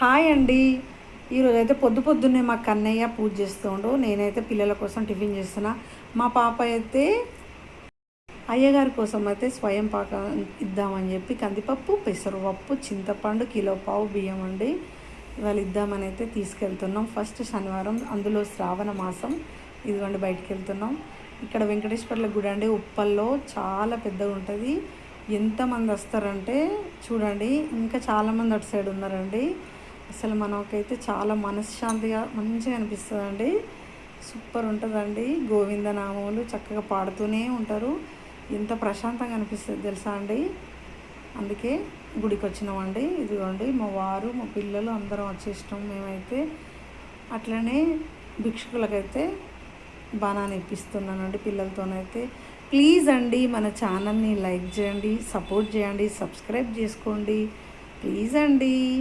Hi అండి. ఈరోజైతే పొద్దున్నే మా కన్నయ్య పూజ చేస్తుండు. నేనైతే పిల్లల కోసం టిఫిన్ చేస్తున్నా. మా పాప అయితే అయ్యగారి కోసం అయితే స్వయం పాకం ఇద్దామని చెప్పి కందిపప్పు, పెసరపప్పు, చింతపండు, కిలో పావు బియ్యం అండి ఇవాళ ఇద్దామని అయితే తీసుకెళ్తున్నాం. ఫస్ట్ శనివారం, అందులో శ్రావణ మాసం. ఇదిగోండి బయటికి వెళ్తున్నాం. ఇక్కడ వెంకటేశ్వర్ల గుడి అండి, ఉప్పల్లో చాలా పెద్దగా ఉంటుంది. ఎంతమంది వస్తారంటే చూడండి, ఇంకా చాలామంది అటు సైడ్ ఉన్నారండి. అసలు మనకైతే చాలా మనశ్శాంతిగా మంచిగా అనిపిస్తుందండి. సూపర్ ఉంటుందండి. గోవిందనామములు చక్కగా పాడుతూనే ఉంటారు. ఎంత ప్రశాంతంగా అనిపిస్తుంది తెలుసా అండి. అందుకే గుడికి వచ్చినామండి. ఇదిగోండి మా వారు, మా పిల్లలు అందరం వచ్చేసినాం. మేమైతే అట్లనే భిక్షుకులకైతే బాణాన్ని ఇప్పిస్తున్నానండి పిల్లలతోనైతే. ప్లీజ్ అండి మన ఛానల్ని లైక్ చేయండి, సపోర్ట్ చేయండి, సబ్స్క్రైబ్ చేసుకోండి ప్లీజ్ అండి.